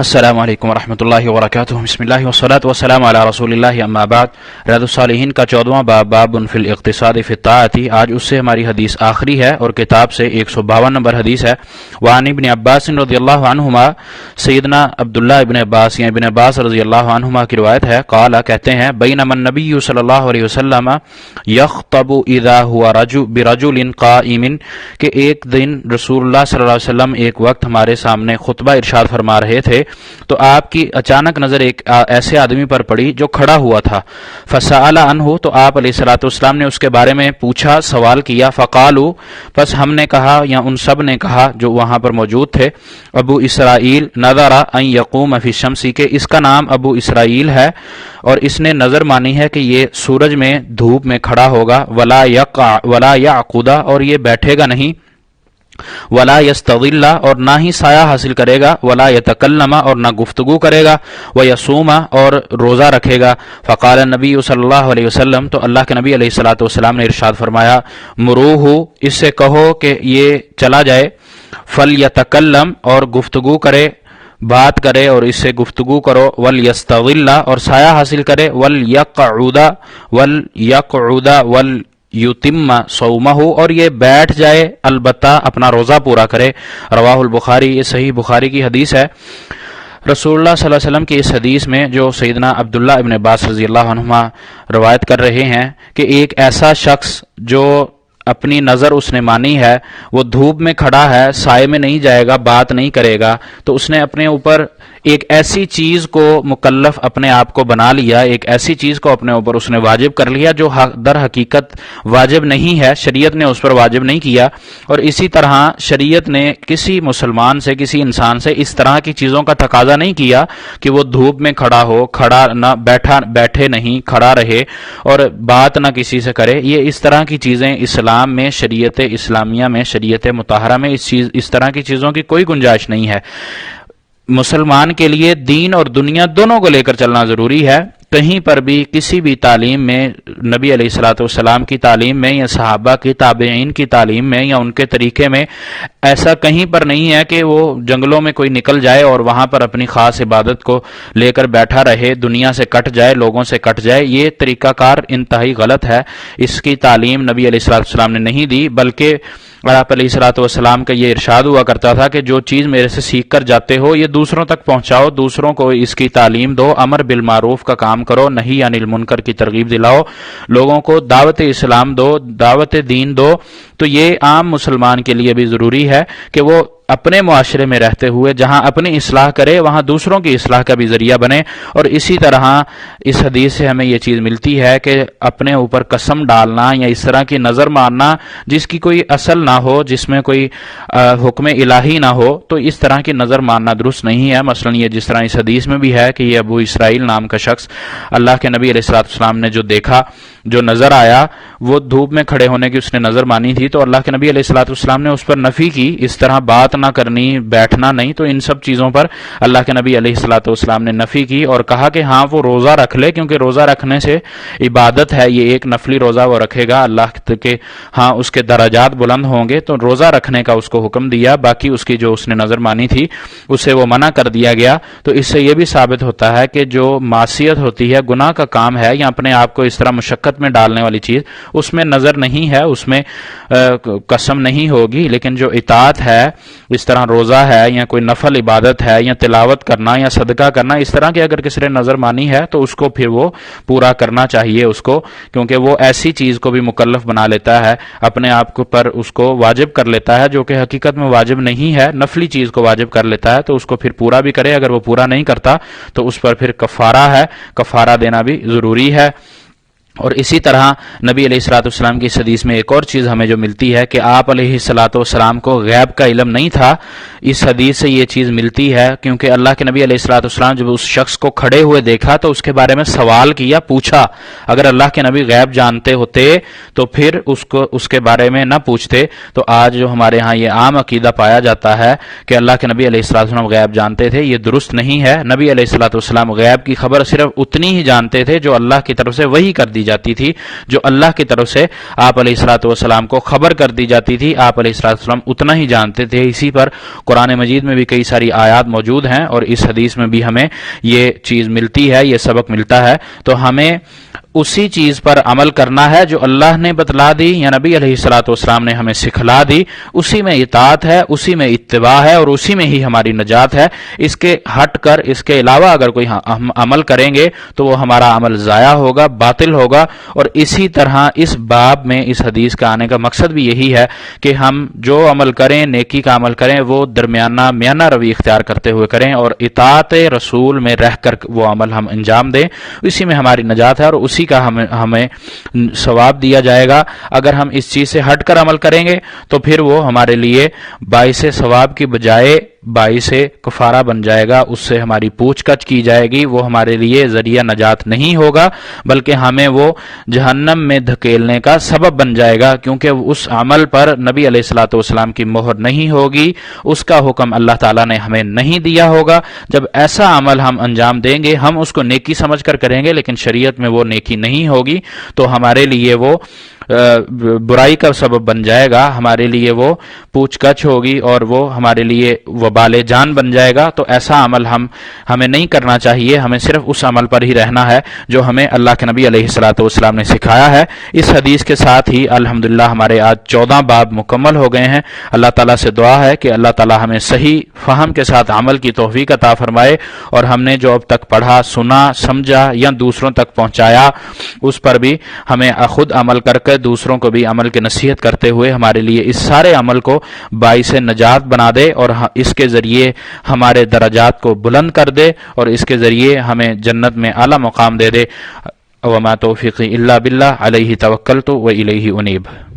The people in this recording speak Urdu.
السلام علیکم ورحمۃ اللہ وبرکاتہ۔ بسم اللہ والصلاۃ والسلام علی رسول اللہ، اما بعد۔ ریاض الصالحین کا 14واں باب، باب فی الاقتصاد فی الطاعۃ۔ آج اس سے ہماری حدیث آخری ہے اور کتاب سے 152 نمبر حدیث ہے۔ وعن ابن عباس رضی اللہ عنہما، سیدنا عبداللہ ابن عباس یا ابن عباس رضی اللہ عنہما کی روایت ہے، قال کہتے ہیں، بینما النبی صلی اللہ علیہ وسلم یخطب اذا ہوا برجل قائم، کہ ایک دن رسول اللہ صلی اللہ علیہ وسلم ایک وقت ہمارے سامنے خطبہ ارشاد فرما رہے تھے، تو آپ کی اچانک نظر ایک ایسے آدمی پر پڑی جو کھڑا ہوا تھا۔ فسأل عنہ، تو آپ علیہ الصلوۃ والسلام نے اس کے بارے میں پوچھا، سوال کیا۔ فقالوا، پس ہم نے کہا یا ان سب نے کہا جو وہاں پر موجود تھے، ابو اسرائیل نظر ان یقوم فی الشمس، کہ اس کا نام ابو اسرائیل ہے اور اس نے نظر مانی ہے کہ یہ سورج میں دھوپ میں کھڑا ہوگا، ولا یعقد، اور یہ بیٹھے گا نہیں، ولا یستظل، اور نہ ہی سایہ حاصل کرے گا، ولا یتکلم، اور نہ گفتگو کرے گا، ویصوم، اور روزہ رکھے گا۔ فقال النبی صلی اللہ علیہ وسلم، تو اللہ کے نبی علیہ الصلوۃ والسلام نے ارشاد فرمایا، مروہ، اس سے کہو کہ یہ چلا جائے، فلیتکلم، اور گفتگو کرے، بات کرے اور اس سے گفتگو کرو، ولیستظل، اور سایہ حاصل کرے، ولیقعد یتم صومہ، اور یہ بیٹھ جائے البتہ اپنا روزہ پورا کرے۔ رواہ البخاری، یہ صحیح بخاری کی حدیث ہے۔ رسول اللہ صلی اللہ علیہ وسلم کی اس حدیث میں جو سیدنا عبداللہ ابن عباس رضی اللہ عنہما روایت کر رہے ہیں کہ ایک ایسا شخص جو اپنی نظر اس نے مانی ہے، وہ دھوپ میں کھڑا ہے، سائے میں نہیں جائے گا، بات نہیں کرے گا، تو اس نے اپنے اوپر ایک ایسی چیز کو مکلف اپنے آپ کو بنا لیا، ایک ایسی چیز کو اپنے اوپر اس نے واجب کر لیا جو در حقیقت واجب نہیں ہے، شریعت نے اس پر واجب نہیں کیا۔ اور اسی طرح شریعت نے کسی مسلمان سے، کسی انسان سے اس طرح کی چیزوں کا تقاضا نہیں کیا کہ وہ دھوپ میں کھڑا ہو، کھڑا نہ بیٹھے نہیں، کھڑا رہے اور بات نہ کسی سے کرے۔ یہ اس طرح کی چیزیں اسلام میں، شریعت اسلامیہ میں، شریعت مطہرہ میں اس طرح کی چیزوں کی کوئی گنجائش نہیں ہے۔ مسلمان کے لیے دین اور دنیا دونوں کو لے کر چلنا ضروری ہے۔ کہیں پر بھی کسی بھی تعلیم میں، نبی علیہ الصلوۃ والسلام کی تعلیم میں یا صحابہ کی، تابعین کی تعلیم میں یا ان کے طریقے میں ایسا کہیں پر نہیں ہے کہ وہ جنگلوں میں کوئی نکل جائے اور وہاں پر اپنی خاص عبادت کو لے کر بیٹھا رہے، دنیا سے کٹ جائے، لوگوں سے کٹ جائے۔ یہ طریقہ کار انتہائی غلط ہے، اس کی تعلیم نبی علیہ الصلوۃ والسلام نے نہیں دی، بلکہ آپ علیہ الصلوۃ والسلام کا یہ ارشاد ہوا کرتا تھا کہ جو چیز میرے سے سیکھ کر جاتے ہو یہ دوسروں تک پہنچاؤ، دوسروں کو اس کی تعلیم دو، امر بالمعروف کا کام کرو، نہی عن المنکر کی ترغیب دلاؤ، لوگوں کو دعوت اسلام دو، دعوت دین دو۔ تو یہ عام مسلمان کے لیے بھی ضروری ہے کہ وہ اپنے معاشرے میں رہتے ہوئے جہاں اپنی اصلاح کرے وہاں دوسروں کی اصلاح کا بھی ذریعہ بنے۔ اور اسی طرح اس حدیث سے ہمیں یہ چیز ملتی ہے کہ اپنے اوپر قسم ڈالنا یا اس طرح کی نظر مارنا جس کی کوئی اصل نہ ہو، جس میں کوئی حکم الہی نہ ہو، تو اس طرح کی نظر مارنا درست نہیں ہے۔ مثلا یہ جس طرح اس حدیث میں بھی ہے کہ یہ ابو اسرائیل نام کا شخص اللہ کے نبی علیہ الصلوۃ والسلام نے جو دیکھا، جو نظر آیا، وہ دھوپ میں کھڑے ہونے کی اس نے نظر مانی تھی، تو اللہ کے نبی علیہ الصلوۃ والسلام نے اس پر نفی کی، اس طرح بات نہ کرنی، بیٹھنا نہیں، تو ان سب چیزوں پر اللہ کے نبی علیہ الصلوۃ والسلام نے نفی کی اور کہا کہ ہاں وہ روزہ رکھ لے، کیونکہ روزہ رکھنے سے عبادت ہے، یہ ایک نفلی روزہ وہ رکھے گا، اللہ کے ہاں اس کے درجات بلند ہوں گے، تو روزہ رکھنے کا اس کو حکم دیا، باقی اس کی جو اس نے نظر مانی تھی اسے وہ منع کر دیا گیا۔ تو اس سے یہ بھی ثابت ہوتا ہے کہ جو معصیت ہوتی ہے، گناہ کا کام ہے یا اپنے آپ کو اس طرح مشقت میں ڈالنے والی چیز، اس میں نظر نہیں ہے، اس میں قسم نہیں ہوگی، لیکن جو اطاعت ہے، اس طرح روزہ ہے یا کوئی نفل عبادت ہے یا تلاوت کرنا یا صدقہ کرنا، اس طرح کی اگر کسی نے نظر مانی ہے تو اس کو پھر وہ پورا کرنا چاہیے اس کو، کیونکہ وہ ایسی چیز کو بھی مکلف بنا لیتا ہے، اپنے آپ کو پر اس کو واجب کر لیتا ہے جو کہ حقیقت میں واجب نہیں ہے، نفلی چیز کو واجب کر لیتا ہے، تو اس کو پھر پورا بھی کرے، اگر وہ پورا نہیں کرتا تو اس پر پھر کفارہ ہے، کفارہ دینا بھی ضروری ہے۔ اور اسی طرح نبی علیہ الصلوۃ والسلام کی اس حدیث میں ایک اور چیز ہمیں جو ملتی ہے کہ آپ علیہ الصلوۃ والسلام کو غیب کا علم نہیں تھا۔ اس حدیث سے یہ چیز ملتی ہے کیونکہ اللہ کے نبی علیہ الصلوۃ والسلام جب اس شخص کو کھڑے ہوئے دیکھا تو اس کے بارے میں سوال کیا، پوچھا۔ اگر اللہ کے نبی غیب جانتے ہوتے تو پھر اس کے بارے میں نہ پوچھتے۔ تو آج جو ہمارے ہاں یہ عام عقیدہ پایا جاتا ہے کہ اللہ کے نبی علیہ الصلوۃ والسلام غیب جانتے تھے، یہ درست نہیں ہے۔ نبی علیہ الصلوۃ والسلام غیب کی خبر صرف اتنی ہی جانتے تھے جو اللہ کی طرف سے وحی کر دی دی جاتی تھی، جو اللہ کی طرف سے آپ علیہ الصلوۃ والسلام کو خبر کر دی جاتی تھی، آپ علیہ الصلوۃ والسلام اتنا ہی جانتے تھے۔ اسی پر قرآن مجید میں بھی کئی ساری آیات موجود ہیں اور اس حدیث میں بھی ہمیں یہ چیز ملتی ہے، یہ سبق ملتا ہے۔ تو ہمیں اسی چیز پر عمل کرنا ہے جو اللہ نے بتلا دی یا نبی علیہ الصلوۃ والسلام نے ہمیں سکھلا دی، اسی میں اطاعت ہے، اسی میں اتباع ہے اور اسی میں ہی ہماری نجات ہے۔ اس کے ہٹ کر، اس کے علاوہ اگر کوئی ہم عمل کریں گے تو وہ ہمارا عمل ضائع ہوگا، باطل ہوگا۔ اور اسی طرح اس باب میں اس حدیث کا آنے کا مقصد بھی یہی ہے کہ ہم جو عمل کریں، نیکی کا عمل کریں، وہ درمیانہ میانہ روی اختیار کرتے ہوئے کریں اور اطاعت رسول میں رہ کر وہ عمل ہم انجام دیں، اسی میں ہماری نجات ہے اور اسی کا ہمیں ثواب دیا جائے گا۔ اگر ہم اس چیز سے ہٹ کر عمل کریں گے تو پھر وہ ہمارے لیے باعث ثواب کی بجائے باعث کفارہ بن جائے گا، اس سے ہماری پوچھ گچھ کی جائے گی، وہ ہمارے لیے ذریعہ نجات نہیں ہوگا بلکہ ہمیں وہ جہنم میں دھکیلنے کا سبب بن جائے گا، کیونکہ اس عمل پر نبی علیہ الصلوۃ والسلام کی مہر نہیں ہوگی، اس کا حکم اللہ تعالیٰ نے ہمیں نہیں دیا ہوگا۔ جب ایسا عمل ہم انجام دیں گے، ہم اس کو نیکی سمجھ کر کریں گے لیکن شریعت میں وہ نیکی نہیں ہوگی، تو ہمارے لیے وہ برائی کا سبب بن جائے گا، ہمارے لیے وہ پوچھ گچھ ہوگی اور وہ ہمارے لیے وبال جان بن جائے گا۔ تو ایسا عمل ہمیں نہیں کرنا چاہیے، ہمیں صرف اس عمل پر ہی رہنا ہے جو ہمیں اللہ کے نبی علیہ الصلوۃ والسلام نے سکھایا ہے۔ اس حدیث کے ساتھ ہی الحمدللہ ہمارے آج 14 باب مکمل ہو گئے ہیں۔ اللہ تعالیٰ سے دعا ہے کہ اللہ تعالیٰ ہمیں صحیح فہم کے ساتھ عمل کی توفیق عطا فرمائے اور ہم نے جو اب تک پڑھا، سنا، سمجھا یا دوسروں تک پہنچایا، اس پر بھی ہمیں خود عمل کر کے دوسروں کو بھی عمل کی نصیحت کرتے ہوئے ہمارے لیے اس سارے عمل کو باعث نجات بنا دے اور اس کے ذریعے ہمارے درجات کو بلند کر دے اور اس کے ذریعے ہمیں جنت میں اعلیٰ مقام دے دے۔ وما توفیقی الا باللہ علیہ توکلت و الیہ انیب۔